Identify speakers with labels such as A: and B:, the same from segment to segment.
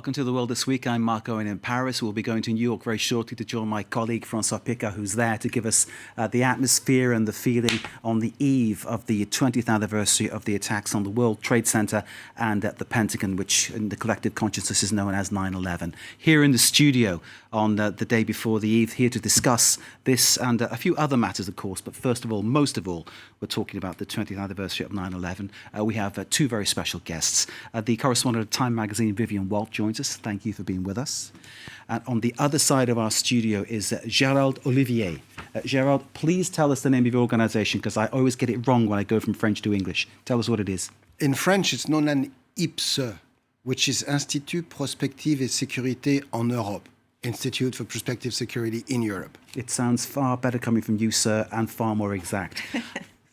A: Welcome to The World This Week. I'm Mark Owen in Paris. We'll be going to New York very shortly to join my colleague François Picard, who's there to give us the atmosphere and the feeling on the eve of the 20th anniversary of the attacks on the World Trade Center and at the Pentagon, which in the collective consciousness is known as 9/11. Here in the studio on the day before the eve, here to discuss this and a few other matters, of course. But first of all, most of all, we're talking about the 20th anniversary of 9/11. We have two very special guests. The correspondent of Time magazine, Vivian Walt, joins us. Thank you for being with us. And on the other side of our studio is Gérald Olivier. Gérald, please tell us the name of your organisation, because I always get it wrong when I go from French to English. Tell us what it is.
B: In French, it's known as IPSE, which is Institut Prospective et Sécurité en Europe, Institute for Prospective Security in Europe.
A: It sounds far better coming from you, sir, and far more exact.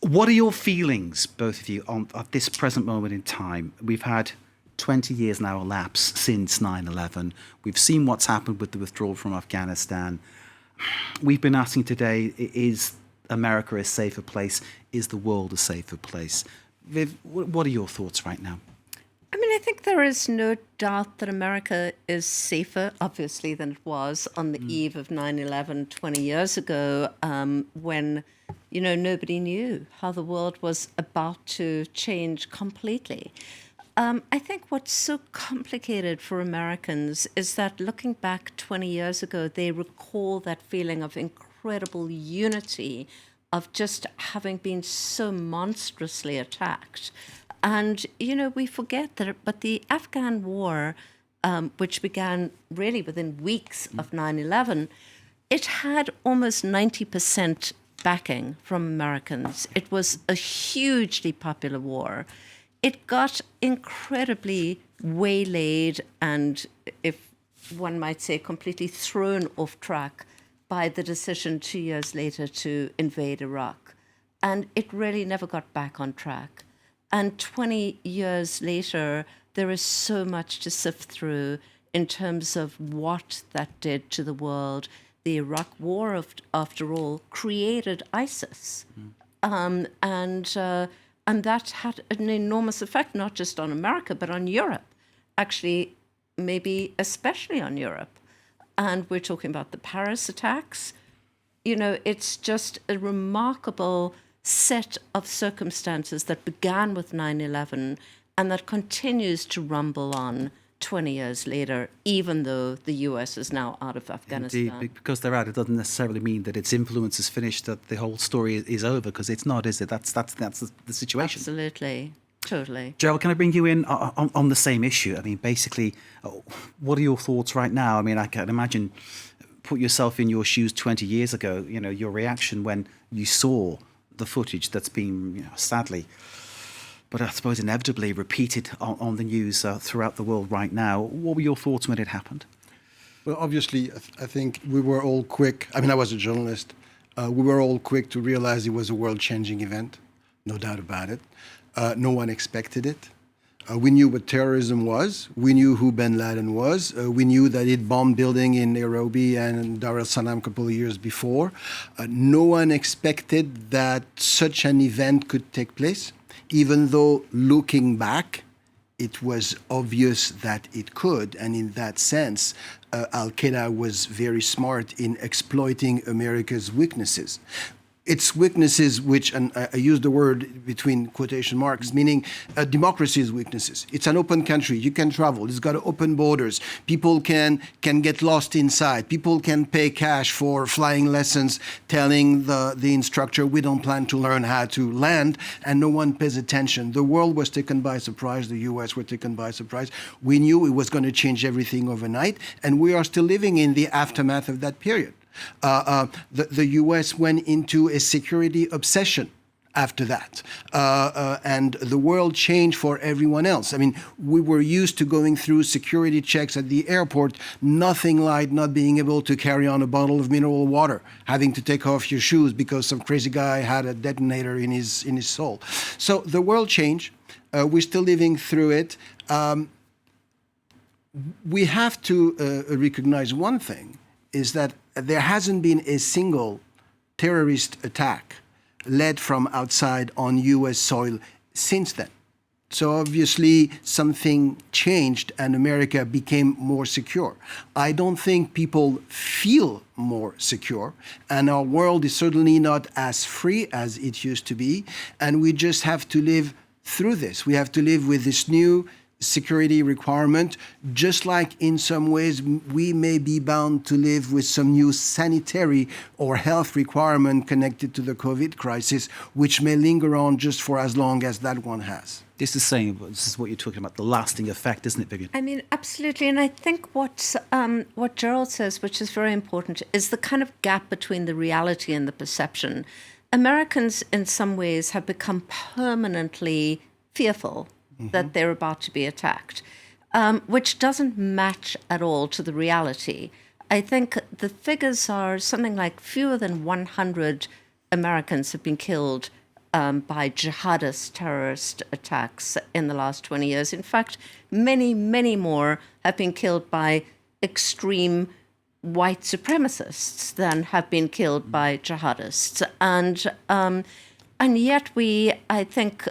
A: What are your feelings, both of you, at this present moment in time? We've had 20 years now elapse since 9/11. We've seen what's happened with the withdrawal from Afghanistan. We've been asking today, is America a safer place? Is the world a safer place? Viv, what are your thoughts right now?
C: I mean, I think there is no doubt that America is safer, obviously, than it was on the eve of 9/11 20 years ago, when, nobody knew how the world was about to change completely. I think what's so complicated for Americans is that looking back 20 years ago, they recall that feeling of incredible unity, of just having been so monstrously attacked. And, we forget that, but the Afghan war, which began really within weeks of 9/11, it had almost 90% backing from Americans. It was a hugely popular war. It got incredibly waylaid and, if one might say, completely thrown off track by the decision 2 years later to invade Iraq. And it really never got back on track. And 20 years later, there is so much to sift through in terms of what that did to the world. The Iraq War, after all, created ISIS. And that had an enormous effect, not just on America, but on Europe. Actually, maybe especially on Europe. And we're talking about the Paris attacks. It's just a remarkable set of circumstances that began with 9/11 and that continues to rumble on 20 years later, even though the US is now out of Afghanistan.
A: Indeed, because they're out, it doesn't necessarily mean that its influence is finished, that the whole story is over, because it's not, is it? That's the situation.
C: Absolutely. Totally.
A: Gerald, can I bring you in on the same issue? I mean, basically, what are your thoughts right now? I mean, I can imagine, put yourself in your shoes 20 years ago, your reaction when you saw the footage that's been, sadly, but I suppose inevitably repeated on the news throughout the world right now. What were your thoughts when it happened?
B: Well, obviously, I think we were all quick. I mean, I was a journalist. We were all quick to realize it was a world-changing event, no doubt about it. No one expected it. We knew what terrorism was. We knew who bin Laden was. We knew that it bombed buildings in Nairobi and Dar es Salaam a couple of years before. No one expected that such an event could take place, even though looking back, it was obvious that it could. And in that sense, Al-Qaeda was very smart in exploiting America's weaknesses. Its weaknesses, which, and I use the word between quotation marks, meaning democracy's weaknesses. It's an open country. You can travel. It's got open borders. People can get lost inside. People can pay cash for flying lessons, telling the instructor, we don't plan to learn how to land, and no one pays attention. The world was taken by surprise. The US were taken by surprise. We knew it was going to change everything overnight, and we are still living in the aftermath of that period. The US went into a security obsession after that. And the world changed for everyone else. I mean, we were used to going through security checks at the airport, nothing like not being able to carry on a bottle of mineral water, having to take off your shoes because some crazy guy had a detonator in his soul. So the world changed. We're still living through it. We have to recognize one thing, is that there hasn't been a single terrorist attack led from outside on US soil since then. So obviously something changed and America became more secure. I don't think people feel more secure, and our world is certainly not as free as it used to be, and we just have to live through this. We have to live with this new security requirement, just like in some ways we may be bound to live with some new sanitary or health requirement connected to the COVID crisis, which may linger on just for as long as that one has.
A: This is what you're talking about, the lasting effect, isn't it, Vivian?
C: I mean, absolutely. And I think what Gerald says, which is very important, is the kind of gap between the reality and the perception. Americans, in some ways, have become permanently fearful that they're about to be attacked, which doesn't match at all to the reality. I think the figures are something like fewer than 100 Americans have been killed by jihadist terrorist attacks in the last 20 years. In fact, many, many more have been killed by extreme white supremacists than have been killed by jihadists. And yet we, I think,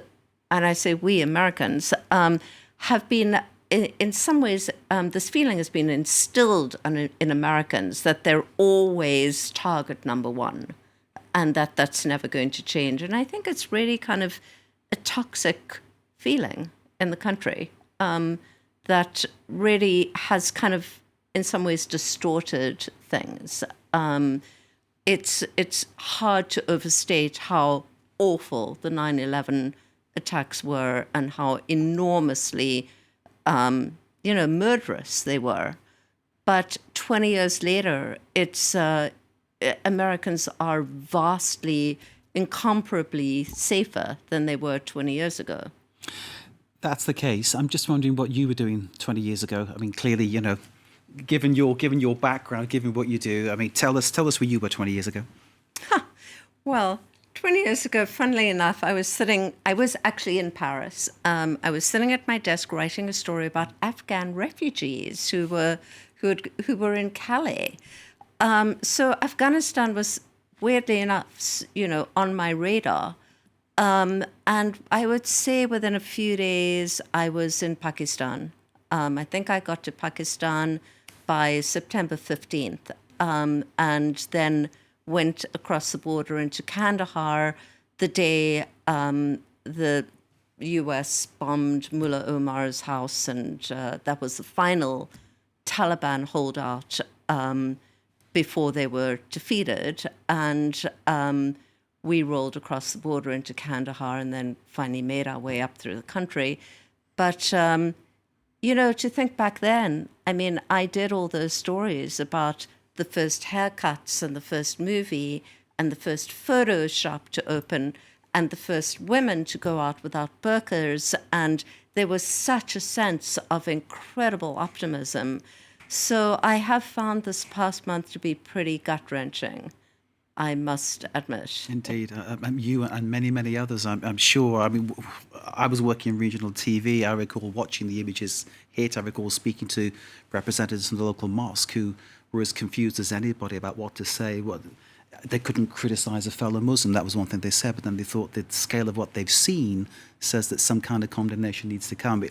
C: and I say we Americans, have been, in some ways, this feeling has been instilled in Americans that they're always target number one, and that's never going to change. And I think it's really kind of a toxic feeling in the country that really has kind of, in some ways, distorted things. It's hard to overstate how awful the 9/11 attacks were and how enormously, murderous they were. But 20 years later, it's Americans are vastly, incomparably safer than they were 20 years ago.
A: That's the case. I'm just wondering what you were doing 20 years ago. I mean, clearly, given your background, given what you do, I mean, tell us where you were 20 years ago.
C: Well, 20 years ago, funnily enough, I was actually in Paris. I was sitting at my desk writing a story about Afghan refugees who were in Calais. So Afghanistan was, weirdly enough, on my radar. And I would say within a few days, I was in Pakistan. I think I got to Pakistan by September 15th, and then went across the border into Kandahar the day the US bombed Mullah Omar's house, and that was the final Taliban holdout before they were defeated. And we rolled across the border into Kandahar and then finally made our way up through the country. But, to think back then, I mean, I did all those stories about the first haircuts and the first movie and the first photo shop to open and the first women to go out without burqas. And there was such a sense of incredible optimism. So I have found this past month to be pretty gut-wrenching, I must admit.
A: Indeed. You and many, many others, I'm sure. I mean, I was working in regional TV. I recall watching the images hit. I recall speaking to representatives from the local mosque who were as confused as anybody about what to say. They couldn't criticize a fellow Muslim. That was one thing they said, but then they thought the scale of what they've seen says that some kind of condemnation needs to come.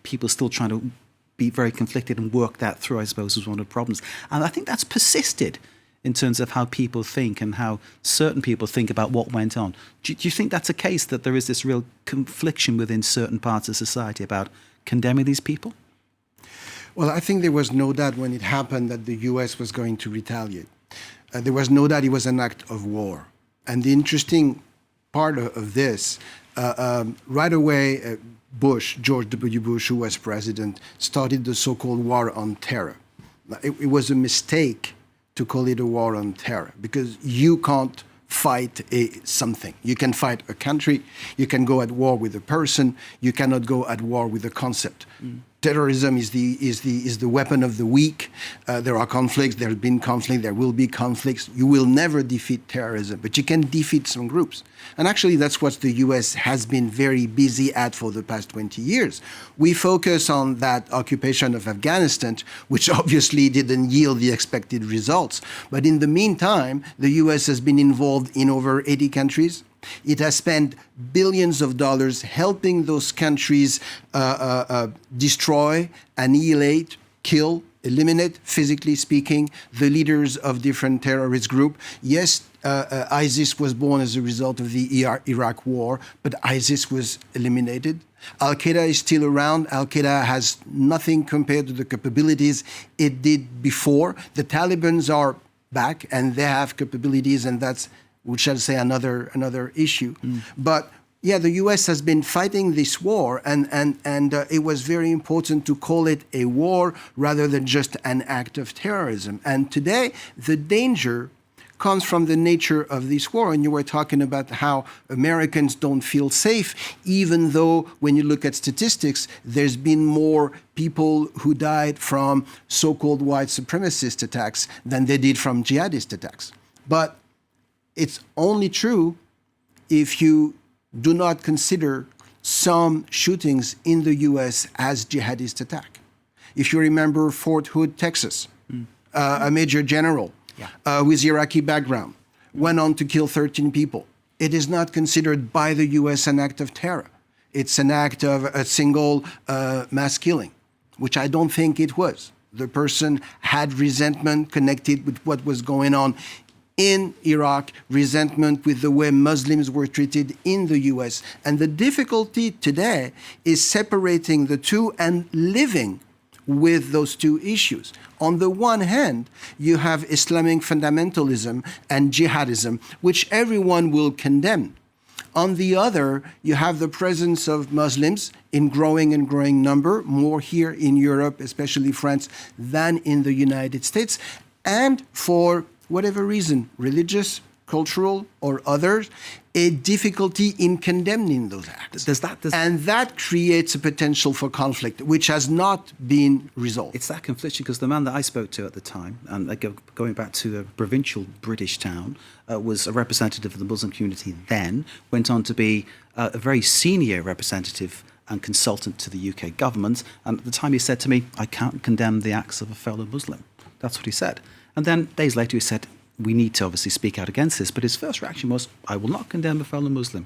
A: People are still trying to be very conflicted and work that through, I suppose, was one of the problems. And I think that's persisted in terms of how people think and how certain people think about what went on. Do you think that's a case, that there is this real confliction within certain parts of society about condemning these people?
B: Well, I think there was no doubt when it happened that the US was going to retaliate. There was no doubt it was an act of war. And the interesting part of this, right away, George W. Bush, who was president, started the so-called war on terror. It was a mistake to call it a war on terror, because you can't fight something. You can fight a country, you can go at war with a person, you cannot go at war with a concept. Terrorism is the weapon of the weak. There are conflicts, there have been conflict, there will be conflicts. You will never defeat terrorism, but you can defeat some groups. And actually that's what the US has been very busy at for the past 20 years. We focus on that occupation of Afghanistan, which obviously didn't yield the expected results. But in the meantime, the US has been involved in over 80 countries, It has spent billions of dollars helping those countries destroy, annihilate, kill, eliminate, physically speaking, the leaders of different terrorist groups. Yes, ISIS was born as a result of the Iraq war, but ISIS was eliminated. Al-Qaeda is still around. Al-Qaeda has nothing compared to the capabilities it did before. The Taliban are back, and they have capabilities, and that's, we shall say, another issue. But yeah, the U.S. has been fighting this war, and it was very important to call it a war rather than just an act of terrorism. And today, the danger comes from the nature of this war. And you were talking about how Americans don't feel safe, even though when you look at statistics, there's been more people who died from so-called white supremacist attacks than they did from jihadist attacks. But it's only true if you do not consider some shootings in the U.S. as jihadist attack. If you remember Fort Hood, Texas, a major general with Iraqi background went on to kill 13 people. It is not considered by the U.S. an act of terror. It's an act of a single mass killing, which I don't think it was. The person had resentment connected with what was going on in Iraq, resentment with the way Muslims were treated in the U.S. And the difficulty today is separating the two and living with those two issues. On the one hand, you have Islamic fundamentalism and jihadism, which everyone will condemn. On the other, you have the presence of Muslims in growing and growing number, more here in Europe, especially France, than in the United States. And for whatever reason, religious, cultural, or others, a difficulty in condemning those acts. And that creates a potential for conflict, which has not been resolved.
A: It's that confliction, because the man that I spoke to at the time, and going back to a provincial British town, was a representative of the Muslim community then, went on to be a very senior representative and consultant to the UK government. And at the time he said to me, I can't condemn the acts of a fellow Muslim. That's what he said. And then days later he said, we need to obviously speak out against this. But his first reaction was, I will not condemn a fellow Muslim.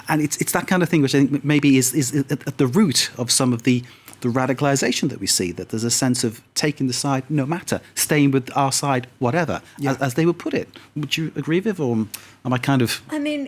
A: And it's that kind of thing which I think maybe is at the root of some of the radicalization that we see, that there's a sense of taking the side, no matter, staying with our side, whatever, as they would put it. Would you agree with, or am I kind of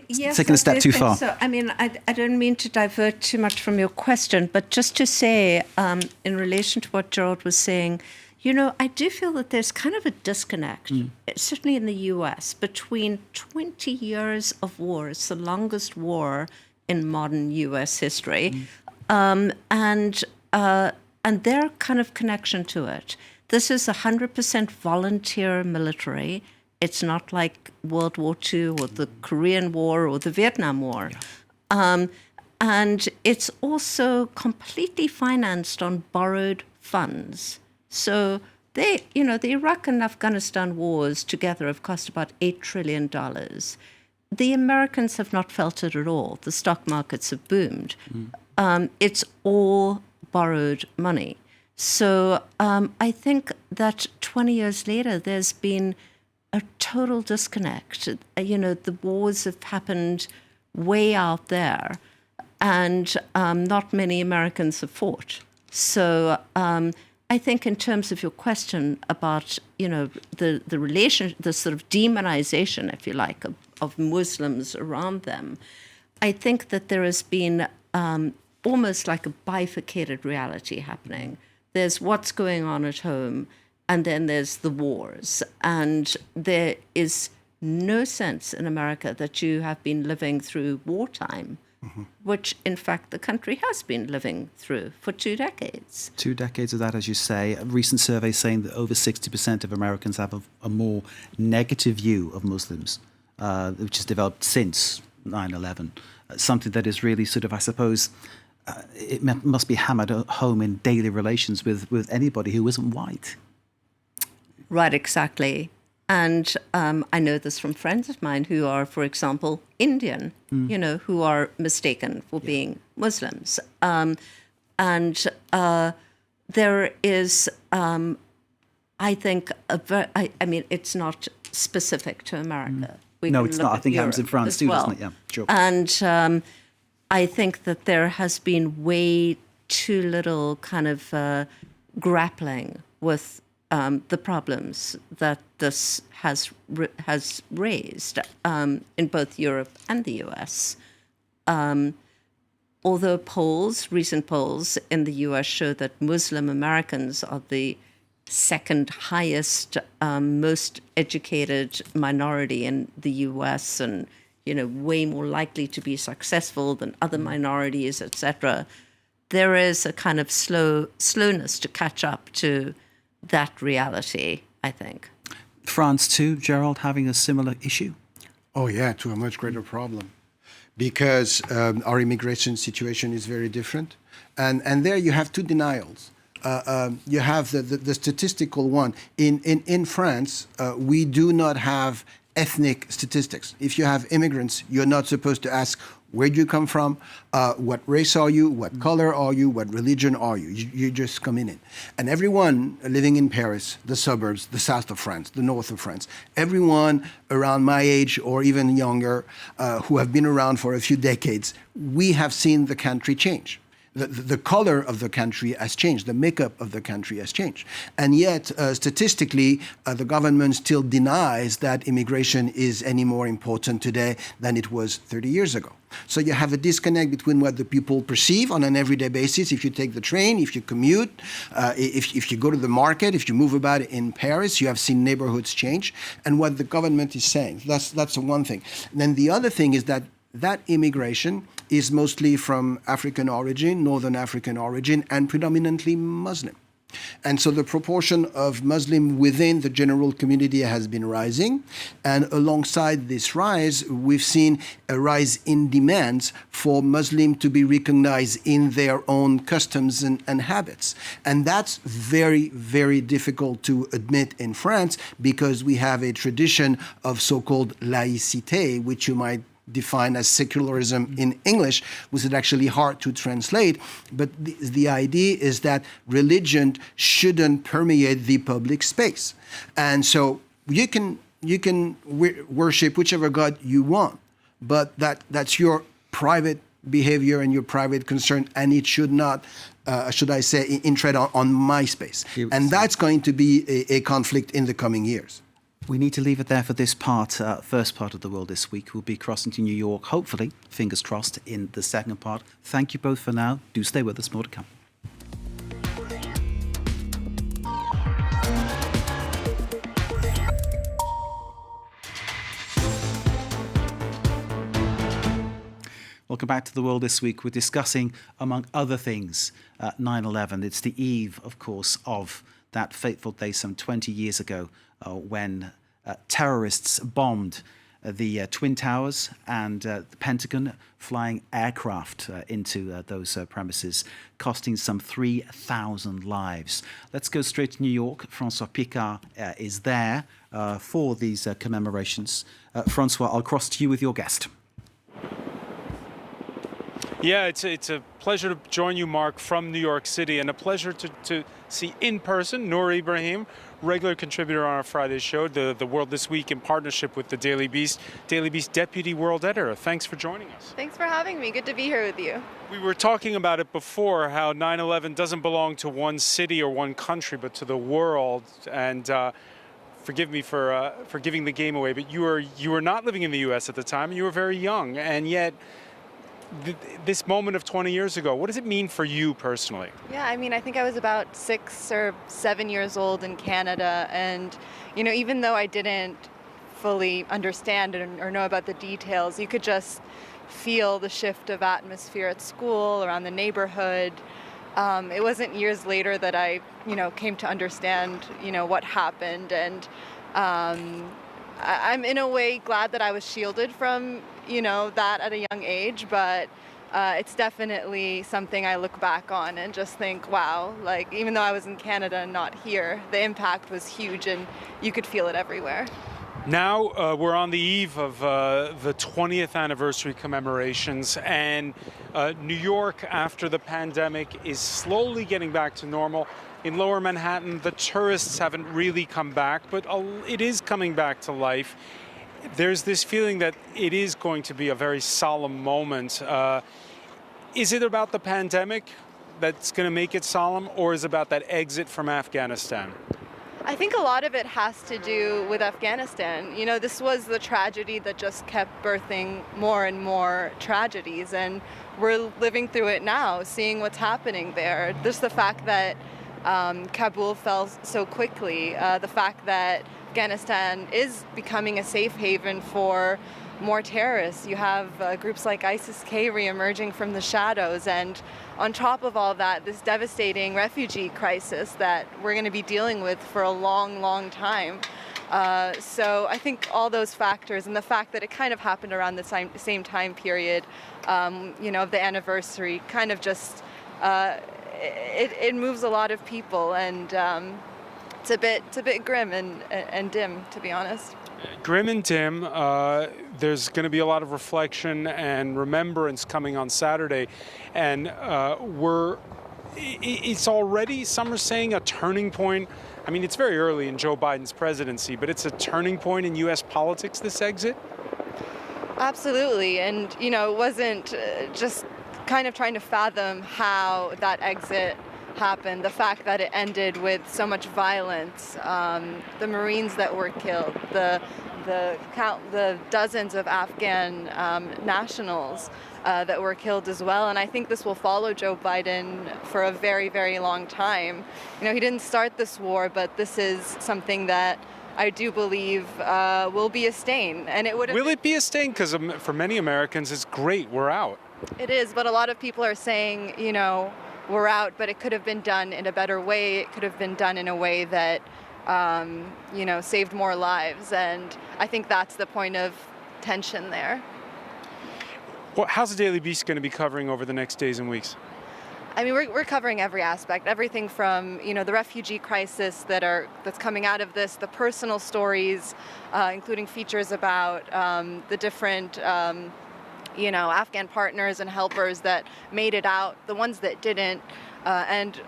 C: yes,
A: taking a step too far?
C: So. I don't mean to divert too much from your question, but just to say, in relation to what Gerald was saying, I do feel that there's kind of a disconnect, certainly in the U.S., between 20 years of war. It's the longest war in modern U.S. history, and their kind of connection to it. This is 100% volunteer military. It's not like World War II or the Korean War or the Vietnam War. And it's also completely financed on borrowed funds. So the Iraq and Afghanistan wars together have cost about $8 trillion. The Americans have not felt it at all. The stock markets have boomed. It's all borrowed money. So I think that 20 years later, there's been a total disconnect. The wars have happened way out there, and not many Americans have fought. So I think in terms of your question about, the relation, the sort of demonization, if you like, of Muslims around them, I think that there has been almost like a bifurcated reality happening. There's what's going on at home, and then there's the wars. And there is no sense in America that you have been living through wartime, which, in fact, the country has been living through for 2 decades.
A: 2 decades of that, as you say. A recent survey saying that over 60% of Americans have a more negative view of Muslims, which has developed since 9/11. Something that is really sort of, I suppose, it must be hammered home in daily relations with anybody who isn't white.
C: Right, exactly. And I know this from friends of mine who are, for example, Indian, who are mistaken for being Muslims. There is, I think, it's not specific to America, We
A: No,
C: can
A: it's
C: look
A: not. I
C: at
A: think it happens in
C: Europe
A: France
C: as
A: too,
C: well.
A: doesn't it? Yeah, sure.
C: And I think that there has been way too little kind of grappling with the problems that this has raised in both Europe and the US. Although recent polls in the US show that Muslim Americans are the second highest, most educated minority in the US, and way more likely to be successful than other minorities, etc. There is a kind of slowness to catch up to that reality, I think.
A: France too, Gerald, having a similar issue?
B: Oh yeah, to a much greater problem, because our immigration situation is very different, and there you have two denials. You have the statistical one. In France, we do not have ethnic statistics. If you have immigrants, you're not supposed to ask, where do you come from? What race are you? What color are you? What religion are you? You just come in. And everyone living in Paris, the suburbs, the south of France, the north of France, everyone around my age or even younger who have been around for a few decades, we have seen the country change. The color of the country has changed. The makeup of the country has changed. And yet, statistically, the government still denies that immigration is any more important today than it was 30 years ago. So you have a disconnect between what the people perceive on an everyday basis. If you take the train, if you commute, if you go to the market, if you move about in Paris, you have seen neighborhoods change, and what the government is saying. That's the one thing. And then the other thing is that immigration is mostly from African origin, Northern African origin, and predominantly Muslim. And so the proportion of Muslim within the general community has been rising. And alongside this rise, we've seen a rise in demands for Muslim to be recognized in their own customs and habits. And that's very, very difficult to admit in France, because we have a tradition of so-called laïcité, which you might define as secularism in English, which is actually hard to translate. But the idea is that religion shouldn't permeate the public space. And so you can worship whichever God you want, but that's your private behavior and your private concern, and it should not, should I say, intrude on my space. And that's going to be a conflict in the coming years.
A: We need to leave it there for this part, first part of The World This Week. We'll be crossing to New York, hopefully, fingers crossed, in the second part. Thank you both for now. Do stay with us, more to come. Welcome back to The World This Week. We're discussing, among other things, 9/11. It's the eve, of course, of that fateful day some 20 years ago, when terrorists bombed the Twin Towers and the Pentagon, flying aircraft into those premises, costing some 3,000 lives. Let's go straight to New York. François Picard is there for these commemorations. François, I'll cross to you with your guest.
D: Yeah, it's a pleasure to join you, Mark, from New York City, and a pleasure to see in person Noor Ibrahim, regular contributor on our Friday show, the World This Week, in partnership with the Daily Beast Deputy World Editor. Thanks for joining us.
E: Thanks for having me. Good to be here with you.
D: We were talking about it before, how 9/11 doesn't belong to one city or one country, but to the world. And forgive me for giving the game away, but you were not living in the U.S. at the time, and you were very young, and yet this moment of 20 years ago, what does it mean for you personally?
E: Yeah, I mean, I think I was about 6 or 7 years old in Canada, and even though I didn't fully understand or know about the details, you could just feel the shift of atmosphere at school, around the neighborhood. It wasn't years later that I came to understand what happened, and I'm in a way glad that I was shielded from that at a young age, but it's definitely something I look back on and just think, wow, like, even though I was in Canada and not here, the impact was huge and you could feel it everywhere.
D: Now we're on the eve of the 20th anniversary commemorations, and New York, after the pandemic, is slowly getting back to normal. In Lower Manhattan, the tourists haven't really come back, but it is coming back to life. there's this feeling that it is going to be a very solemn moment. Is it about the pandemic that's going to make it solemn, or is it about that exit from Afghanistan?
E: I think a lot of it has to do with Afghanistan. You know, this was the tragedy that just kept birthing more and more tragedies, and we're living through it now, seeing what's happening there. There's the fact that Kabul fell so quickly, the fact that Afghanistan is becoming a safe haven for more terrorists. You have groups like ISIS-K re-emerging from the shadows, and on top of all that, this devastating refugee crisis that we're going to be dealing with for a long, long time. So I think all those factors, and the fact that it kind of happened around the same time period, you know, of the anniversary, kind of just, it moves a lot of people, and it's a bit grim and dim, to be honest.
D: Grim and dim. There's going to be a lot of reflection and remembrance coming on Saturday, and it's already, some are saying, a turning point. I mean, it's very early in Joe Biden's presidency, but it's a turning point in U.S. politics, this exit?
E: Absolutely, and you know, it wasn't just kind of trying to fathom how that exit happened, the fact that it ended with so much violence, the Marines that were killed, the dozens of Afghan nationals that were killed as well. And I think this will follow Joe Biden for a very, very long time. You know, he didn't start this war, but this is something that I do believe will be a stain. And it would.
D: Will it be a stain? Because for many Americans, it's great, we're out.
E: It is, but a lot of people are saying, you know, we're out, but it could have been done in a better way. It could have been done in a way that, you know, saved more lives. And I think that's the point of tension there.
D: Well, how's the Daily Beast going to be covering over the next days and weeks?
E: I mean, we're covering every aspect, everything from, you know, the refugee crisis that's coming out of this, the personal stories, including features about the different you know, Afghan partners and helpers that made it out, the ones that didn't, and,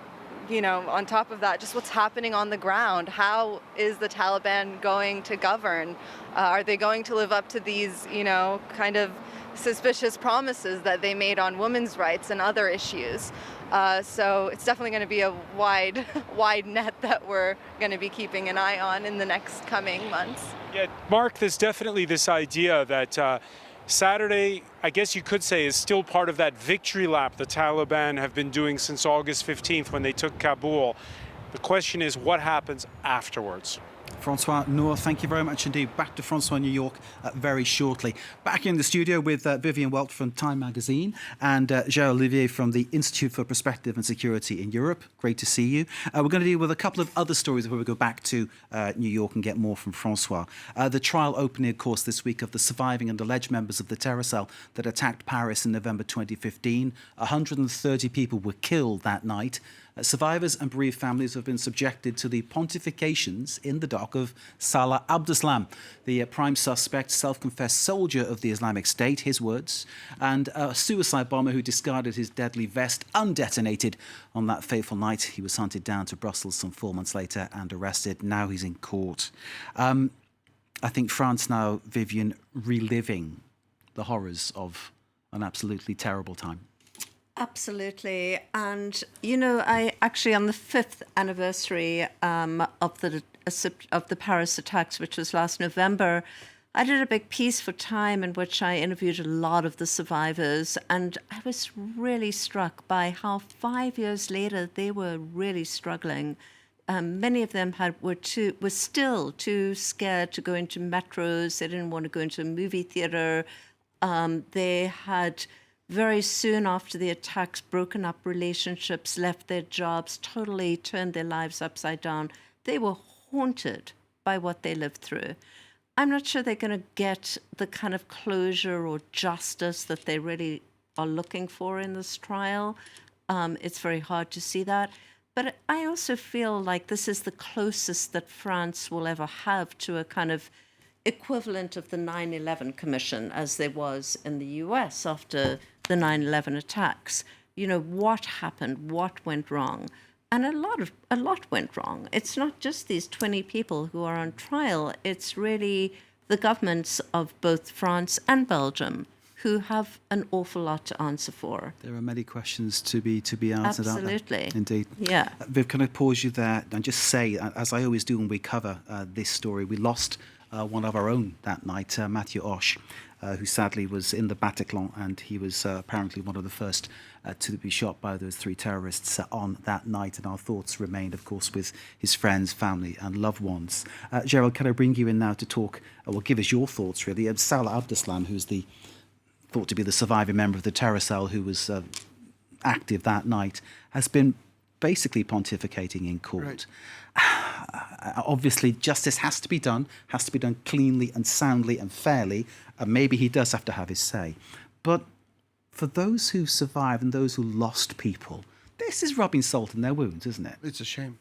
E: you know, on top of that, just what's happening on the ground. How is the Taliban going to govern? Are they going to live up to these, you know, kind of suspicious promises that they made on women's rights and other issues? So it's definitely going to be a wide net that we're going to be keeping an eye on in the next coming months.
D: Yeah, Mark, there's definitely this idea that Saturday, I guess you could say, is still part of that victory lap the Taliban have been doing since August 15th when they took Kabul. The question is, what happens afterwards?
A: Francois, Noor, thank you very much indeed. Back to Francois, New York, very shortly. Back in the studio with Vivian Welt from Time Magazine and Gérald Olivier from the Institute for Perspective and Security in Europe. Great to see you. We're going to deal with a couple of other stories before we go back to New York and get more from Francois. The trial opening, of course, this week of the surviving and alleged members of the terror cell that attacked Paris in November 2015. 130 people were killed that night. Survivors and bereaved families have been subjected to the pontifications in the dock of Salah Abdeslam, the prime suspect, self-confessed soldier of the Islamic State, his words, and a suicide bomber who discarded his deadly vest undetonated on that fateful night. He was hunted down to Brussels some 4 months later and arrested. Now he's in court. I think France now, Vivian, reliving the horrors of an absolutely terrible time.
C: Absolutely. And, you know, I actually, on the 5th anniversary of the Paris attacks, which was last November, I did a big piece for Time in which I interviewed a lot of the survivors. And I was really struck by how 5 years later they were really struggling. Many of them were still too scared to go into metros. They didn't want to go into a movie theater. They had very soon after the attacks broken up relationships, left their jobs, totally turned their lives upside down. They were haunted by what they lived through. I'm not sure they're going to get the kind of closure or justice that they really are looking for in this trial. It's very hard to see that. But I also feel like this is the closest that France will ever have to a kind of equivalent of the 9/11 Commission as there was in the US after the 9/11 attacks. You know, what happened, what went wrong? And a lot went wrong. It's not just these 20 people who are on trial. It's really the governments of both France and Belgium, who have an awful lot to answer for.
A: There are many questions to be answered, aren't there?
C: Absolutely.
A: Indeed.
C: Yeah.
A: Viv, can I pause you there and just say, as I always do when we cover this story, we lost one of our own that night, Mathieu Hoche, who sadly was in the Bataclan, and he was apparently one of the first to be shot by those three terrorists on that night. And our thoughts remained, of course, with his friends, family and loved ones. Gerald, can I bring you in now to talk, or give us your thoughts, really? Salah Abdeslam, who's thought to be the surviving member of the terror cell who was active that night, has been basically pontificating in court. Right. Obviously, justice has to be done cleanly and soundly and fairly, and maybe he does have to have his say. But for those who survived and those who lost people, this is rubbing salt in their wounds, isn't it?
B: It's a shame.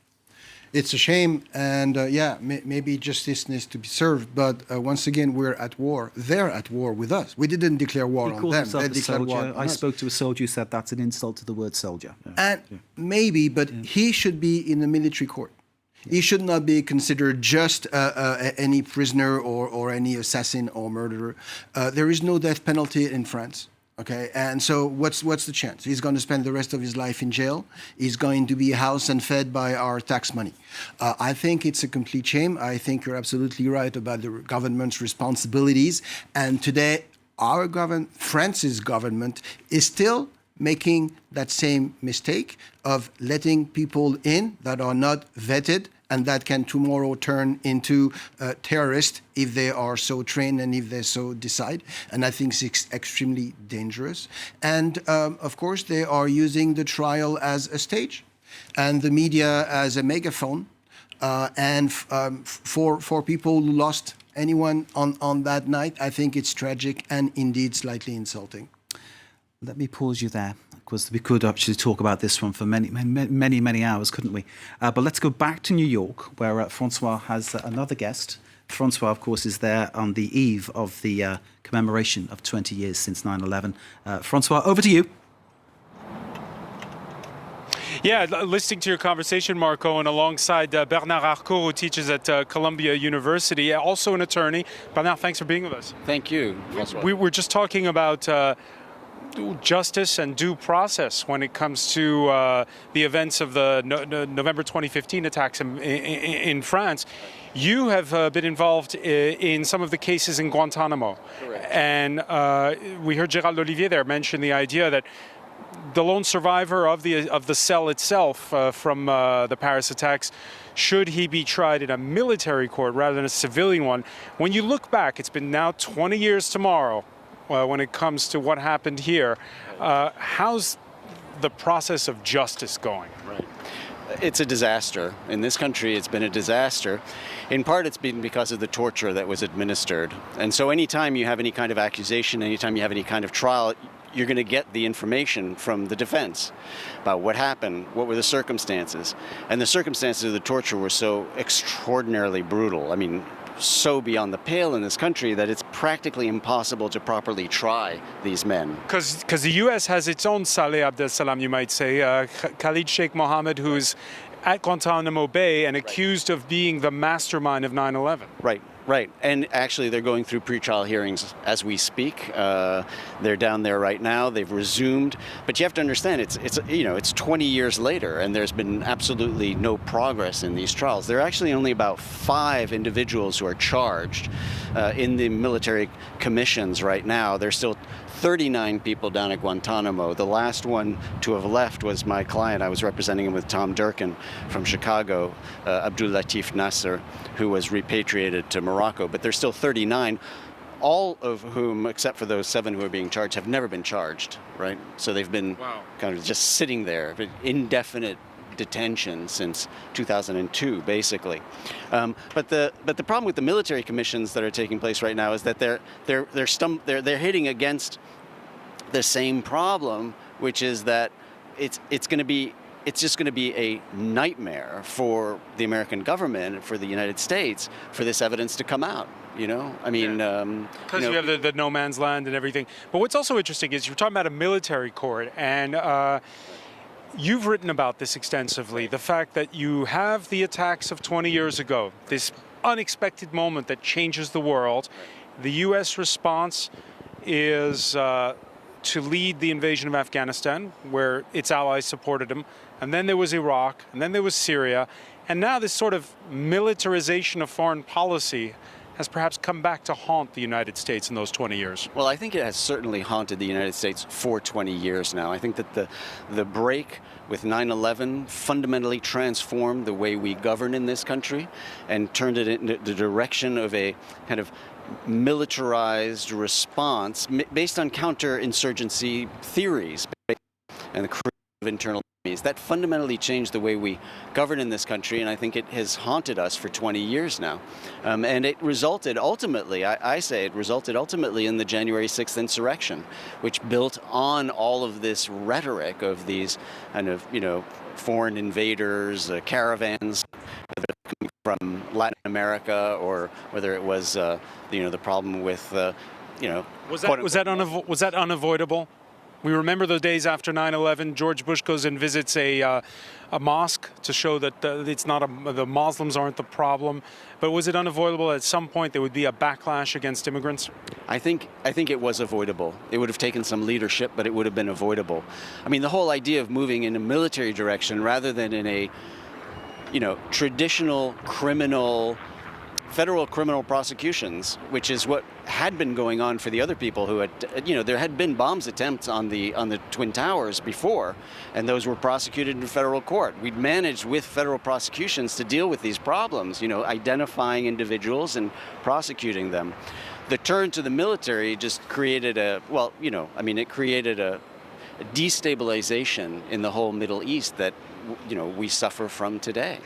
B: It's a shame, and maybe justice needs to be served. But once again, we're at war. They're at war with us. We didn't declare war on them. They declared war on us.
A: I spoke to a soldier who said that's an insult to the word soldier. Yeah.
B: And maybe, but he should be in a military court. He should not be considered just any prisoner or any assassin or murderer. There is no death penalty in France. Okay, and so what's the chance? He's going to spend the rest of his life in jail. He's going to be housed and fed by our tax money. I think it's a complete shame. I think you're absolutely right about the government's responsibilities. And today, France's government is still making that same mistake of letting people in that are not vetted and that can tomorrow turn into terrorists if they are so trained and if they so decide. And I think it's extremely dangerous. And of course, they are using the trial as a stage and the media as a megaphone. For people who lost anyone on that night, I think it's tragic and indeed slightly insulting.
A: Let me pause you there, because we could actually talk about this one for many hours, couldn't we? But let's go back to New York, where François has another guest. François, of course, is there on the eve of the commemoration of 20 years since 9/11. François, over to you.
D: Yeah, listening to your conversation, Marco, and alongside Bernard Harcourt, who teaches at Columbia University, also an attorney. Bernard, thanks for being with us.
F: Thank you, François.
D: We were just talking about justice and due process when it comes to the events of the November 2015 attacks in France. You have been involved in some of the cases in Guantanamo.
F: Correct.
D: And we heard Gérald Olivier there mention the idea that the lone survivor of the cell itself from the Paris attacks, should he be tried in a military court rather than a civilian one? When you look back, it's been now 20 years tomorrow when it comes to what happened here. How's the process of justice going?
F: Right. It's a disaster. In this country, it's been a disaster. In part, it's been because of the torture that was administered. And so anytime you have any kind of accusation, anytime you have any kind of trial, you're going to get the information from the defense about what happened, what were the circumstances. And the circumstances of the torture were so extraordinarily brutal. I mean, so beyond the pale in this country that it's practically impossible to properly try these men.
D: Because the U.S. has its own Salah Abdeslam, you might say, Khalid Sheikh Mohammed, who's at Guantanamo Bay and accused of being the mastermind of 9/11.
F: Right. And actually, they're going through pretrial hearings as we speak. They're down there right now. They've resumed. But you have to understand, it's 20 years later, and there's been absolutely no progress in these trials. There are actually only about 5 individuals who are charged in the military commissions right now. There's still 39 people down at Guantanamo. The last one to have left was my client. I was representing him with Tom Durkin from Chicago, Abdul Latif Nasser, who was repatriated to Morocco. But there's still 39, all of whom, except for those 7 who are being charged, have never been charged, right? So they've been kind of just sitting there, indefinite detention since 2002, basically. But the problem with the military commissions that are taking place right now is that they're hitting against the same problem, which is that it's just going to be a nightmare for the American government and for the United States for this evidence to come out. I mean,
D: because you have the no man's land and everything. But what's also interesting is you're talking about a military court, and you've written about this extensively. The fact that you have the attacks of 20 years ago, this unexpected moment that changes the world. The U.S. response is to lead the invasion of Afghanistan, where its allies supported him. And then there was Iraq, and then there was Syria. And now this sort of militarization of foreign policy has perhaps come back to haunt the United States in those 20 years.
F: Well, I think it has certainly haunted the United States for 20 years now. I think that the break with 9/11 fundamentally transformed the way we govern in this country and turned it in the direction of a kind of militarized response based on counterinsurgency theories and the creation of internal enemies. That fundamentally changed the way we govern in this country, and I think it has haunted us for 20 years now. And it resulted ultimately, I say it resulted ultimately in the January 6th insurrection, which built on all of this rhetoric of these kind of, foreign invaders, caravans, from Latin America, or whether it was, the problem with,
D: Was that unavoidable? We remember the days after 9/11. George Bush goes and visits a mosque to show that it's not the Muslims aren't the problem. But was it unavoidable at some point there would be a backlash against immigrants?
F: I think it was avoidable. It would have taken some leadership, but it would have been avoidable. I mean, the whole idea of moving in a military direction rather than in a traditional federal criminal prosecutions, which is what had been going on for the other people who had, there had been bombs attempts on the Twin Towers before, and those were prosecuted in federal court. We'd managed with federal prosecutions to deal with these problems, identifying individuals and prosecuting them. The turn to the military just created it created a destabilization in the whole Middle East that, we suffer from today.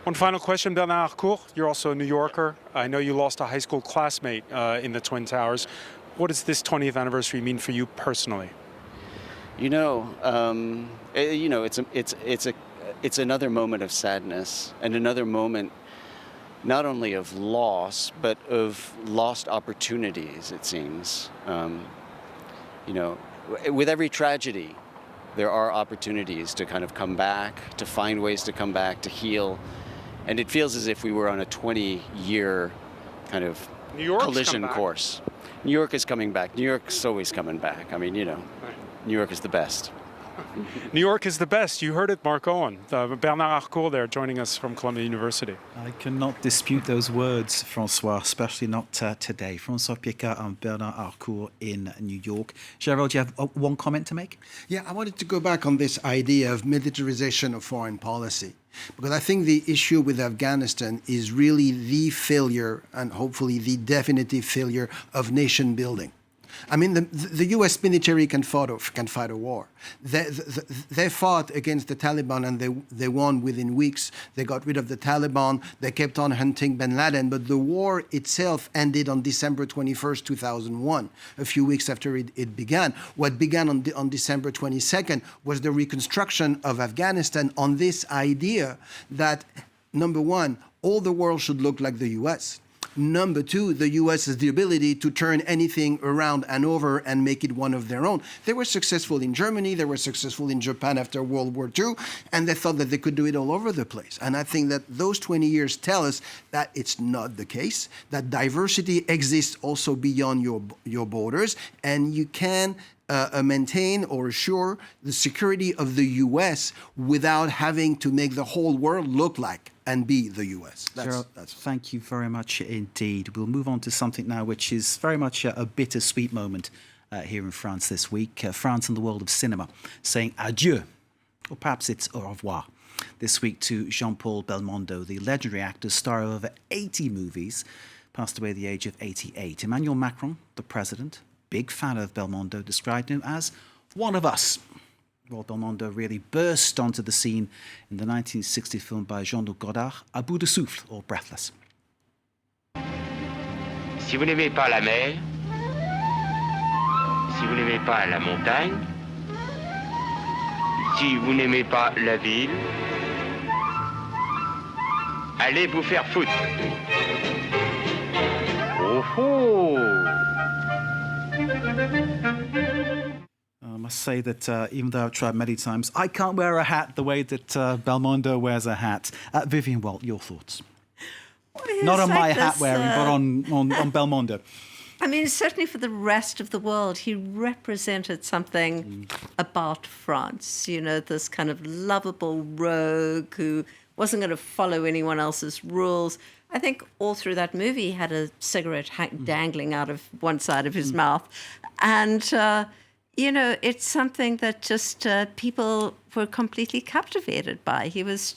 D: One final question, Bernard Harcourt. You're also a New Yorker. I know you lost a high school classmate in the Twin Towers. What does this 20th anniversary mean for you personally?
F: It's another moment of sadness and another moment not only of loss, but of lost opportunities, it seems. With every tragedy, there are opportunities to kind of come back, to find ways to come back, to heal. And it feels as if we were on a 20-year kind of collision course. New York is coming back. New York's always coming back. I mean, New York is the best.
D: New York is the best. You heard it, Mark Owen. Bernard Harcourt there joining us from Columbia University.
A: I cannot dispute those words, François, especially not today. François Picard and Bernard Harcourt in New York. Gerald, do you have one comment to make?
B: Yeah, I wanted to go back on this idea of militarization of foreign policy, because I think the issue with Afghanistan is really the failure, and hopefully the definitive failure, of nation building. I mean, the U.S. military can fight a war. They fought against the Taliban, and they won within weeks. They got rid of the Taliban. They kept on hunting bin Laden. But the war itself ended on December 21st, 2001, a few weeks after it began. What began on December 22nd was the reconstruction of Afghanistan on this idea that, number one, all the world should look like the U.S., Number two, the U.S. has the ability to turn anything around and over and make it one of their own. They were successful in Germany, they were successful in Japan after World War II, and they thought that they could do it all over the place. And I think that those 20 years tell us that it's not the case, that diversity exists also beyond your borders, and you can maintain or assure the security of the U.S. without having to make the whole world look like and be the U.S.
A: Gerald, thank you very much indeed. We'll move on to something now which is very much a bittersweet moment here in France this week. France and the world of cinema saying adieu, or perhaps it's au revoir, this week to Jean-Paul Belmondo, the legendary actor, star of over 80 movies, passed away at the age of 88. Emmanuel Macron, the president, big fan of Belmondo, described him as one of us. Well, Belmondo really burst onto the scene in the 1960 film by Jean-Luc Godard, Bout de Souffle, or Breathless.
G: Si vous n'aimez pas la mer, si vous n'aimez pas la montagne, si vous n'aimez pas la ville, allez vous faire foutre. Oh oh!
A: I must say that even though I've tried many times, I can't wear a hat the way that Belmondo wears a hat. Vivian Walt, your thoughts? Not on
C: like
A: my
C: this,
A: hat wearing, but on Belmondo.
C: I mean, certainly for the rest of the world, he represented something about France, you know, this kind of lovable rogue who wasn't going to follow anyone else's rules. I think all through that movie, he had a cigarette dangling out of one side of his mouth. And, you know, it's something that just people were completely captivated by. He was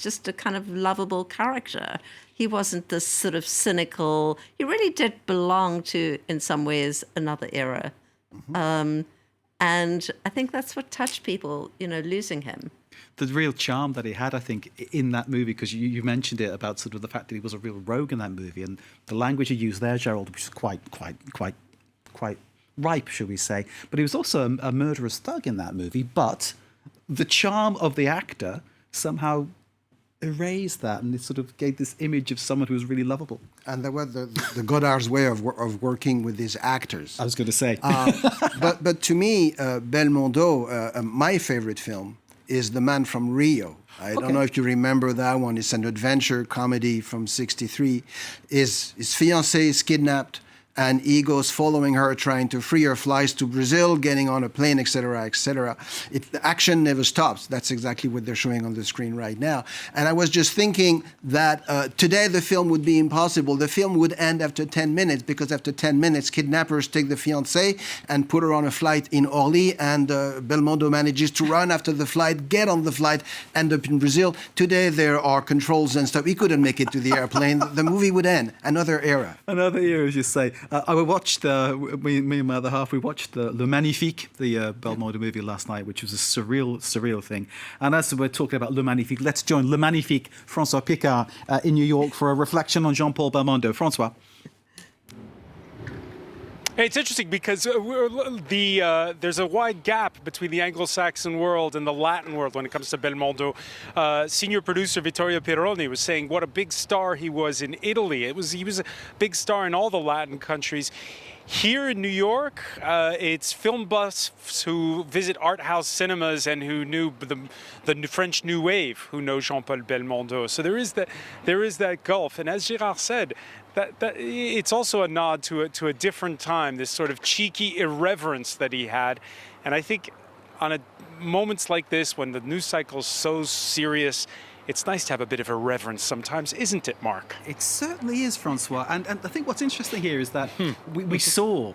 C: just a kind of lovable character. He wasn't this sort of cynical. He really did belong to, in some ways, another era. And I think that's what touched people, you know, losing him.
A: The real charm that he had, I think, in that movie, because you mentioned it about sort of the fact that he was a real rogue in that movie, and the language you used there, Gerald, which is quite ripe, shall we say. But he was also a murderous thug in that movie. But the charm of the actor somehow erased that, and it sort of gave this image of someone who was really lovable.
B: And that was the Godard's way of working with his actors.
A: I was going to say.
B: But to me, Belmondo, my favorite film, is The Man from Rio. I don't know if you remember that one. It's an adventure comedy from '63. His fiancée is kidnapped, and he goes following her, trying to free her, flies to Brazil, getting on a plane, etc., etc. The action never stops. That's exactly what they're showing on the screen right now. And I was just thinking that today the film would be impossible. The film would end after 10 minutes, because after 10 minutes, kidnappers take the fiancée and put her on a flight in Orly, and Belmondo manages to run after the flight, get on the flight, end up in Brazil. Today there are controls and stuff. He couldn't make it to the airplane. The movie would end. Another era.
A: Another era, as you say. I watched, me and my other half, we watched Le Magnifique, the Belmondo movie last night, which was a surreal thing. And as we're talking about Le Magnifique, let's join Le Magnifique, François Picard, in New York for a reflection on Jean-Paul Belmondo. François.
D: Hey, it's interesting because there's a wide gap between the Anglo-Saxon world and the Latin world when it comes to Belmondo. Senior producer Vittorio Pironi was saying what a big star he was in Italy. He was a big star in all the Latin countries. Here in New York, it's film buffs who visit art house cinemas and who knew the French New Wave, who know Jean-Paul Belmondo. So there is that gulf. And as Girard said, that it's also a nod to a different time, this sort of cheeky irreverence that he had. And I think on moments like this, when the news cycle is so serious, it's nice to have a bit of irreverence sometimes, isn't it, Mark?
A: It certainly is, Francois. And I think what's interesting here is that we saw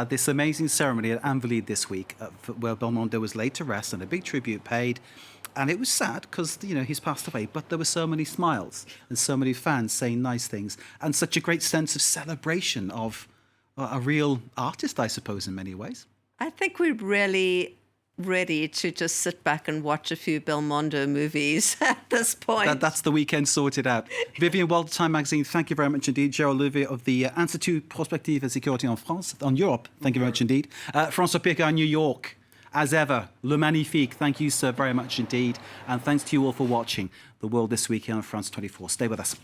A: this amazing ceremony at Invalides this week, where Belmondo was laid to rest and a big tribute paid. And it was sad because, you know, he's passed away, but there were so many smiles and so many fans saying nice things and such a great sense of celebration of a real artist, I suppose, in many ways.
C: I think we're really ready to just sit back and watch a few Belmondo movies at this point.
A: That's the weekend sorted out. Vivian Walter, Time Magazine, thank you very much indeed. Gerald Olivier of the Institut Prospective et Sécurité en France, on Europe, thank you very much indeed. François Picard, New York. As ever, Le Magnifique, thank you so very much indeed. And thanks to you all for watching The World This Week here on France 24. Stay with us.